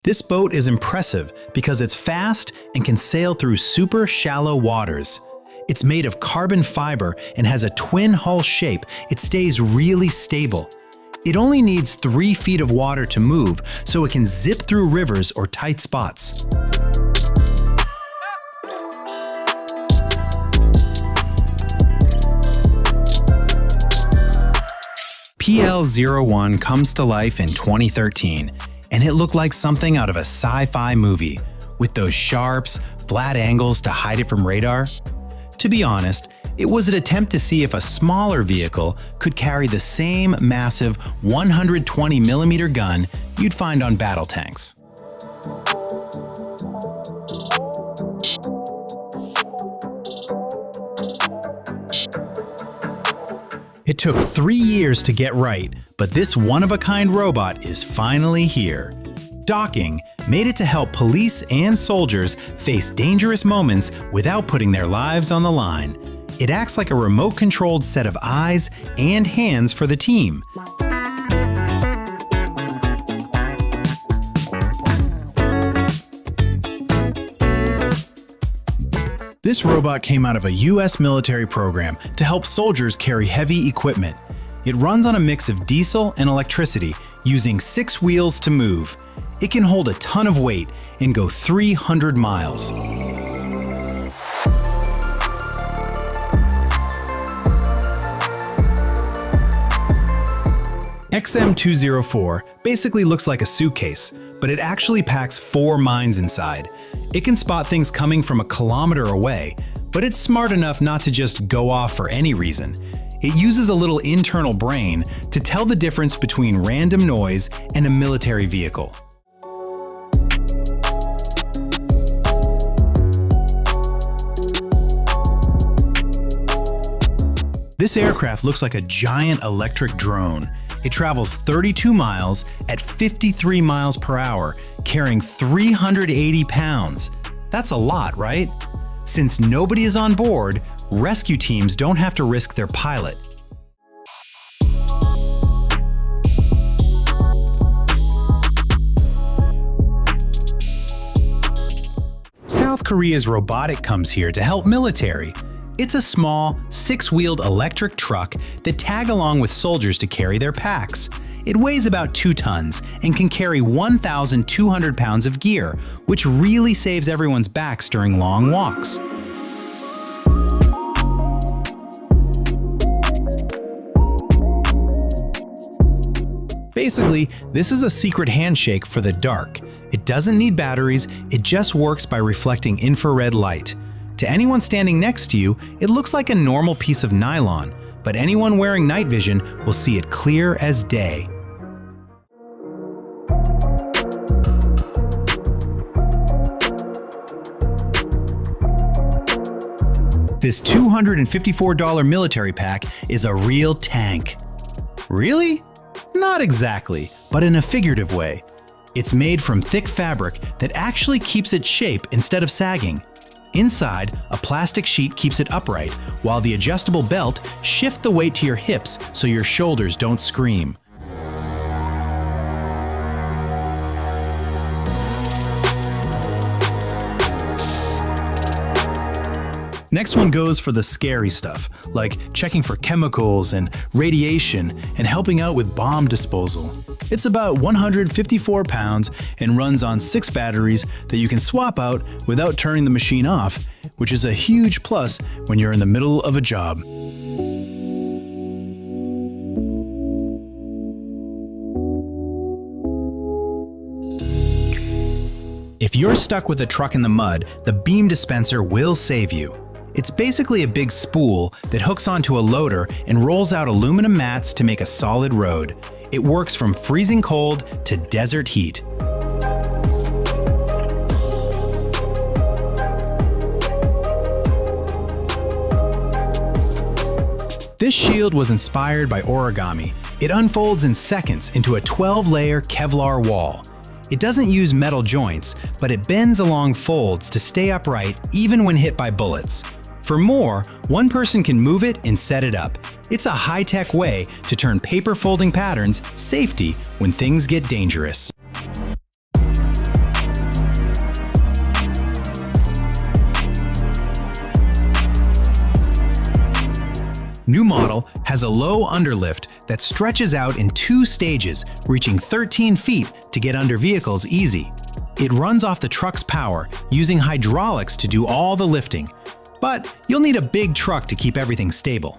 This boat is impressive because it's fast and can sail through super shallow waters. It's made of carbon fiber and has a twin hull shape. It stays really stable. It only needs 3 feet of water to move, so it can zip through rivers or tight spots. PL-01 comes to life in 2013, and it looked like something out of a sci-fi movie, with those sharps, flat angles to hide it from radar. To be honest, it was an attempt to see if a smaller vehicle could carry the same massive 120mm gun you'd find on battle tanks. It took 3 years to get right, but this one-of-a-kind robot is finally here. Docking made it to help police and soldiers face dangerous moments without putting their lives on the line. It acts like a remote-controlled set of eyes and hands for the team. This robot came out of a US military program to help soldiers carry heavy equipment. It runs on a mix of diesel and electricity, using 6 wheels to move. It can hold a ton of weight and go 300 miles. XM204 basically looks like a suitcase, but it actually packs 4 mines inside. It can spot things coming from a kilometer away, but it's smart enough not to just go off for any reason. It uses a little internal brain to tell the difference between random noise and a military vehicle. This aircraft looks like a giant electric drone. It travels 32 miles at 53 miles per hour, carrying 380 pounds. That's a lot, right? Since nobody is on board, rescue teams don't have to risk their pilot. South Korea's robotic comes here to help military. It's a small, 6-wheeled electric truck that tag along with soldiers to carry their packs. It weighs about 2 tons and can carry 1,200 pounds of gear, which really saves everyone's backs during long walks. Basically, this is a secret handshake for the dark. It doesn't need batteries, it just works by reflecting infrared light. To anyone standing next to you, it looks like a normal piece of nylon, but anyone wearing night vision will see it clear as day. This $254 military pack is a real tank. Really? Not exactly, but in a figurative way. It's made from thick fabric that actually keeps its shape instead of sagging. Inside, a plastic sheet keeps it upright, while the adjustable belt shifts the weight to your hips so your shoulders don't scream. Next one goes for the scary stuff, like checking for chemicals and radiation and helping out with bomb disposal. It's about 154 pounds and runs on 6 batteries that you can swap out without turning the machine off, which is a huge plus when you're in the middle of a job. If you're stuck with a truck in the mud, the beam dispenser will save you. It's basically a big spool that hooks onto a loader and rolls out aluminum mats to make a solid road. It works from freezing cold to desert heat. This shield was inspired by origami. It unfolds in seconds into a 12-layer Kevlar wall. It doesn't use metal joints, but it bends along folds to stay upright even when hit by bullets. For more, one person can move it and set it up. It's a high-tech way to turn paper folding patterns safety when things get dangerous. New model has a low underlift that stretches out in 2 stages, reaching 13 feet to get under vehicles easy. It runs off the truck's power, using hydraulics to do all the lifting. But you'll need a big truck to keep everything stable.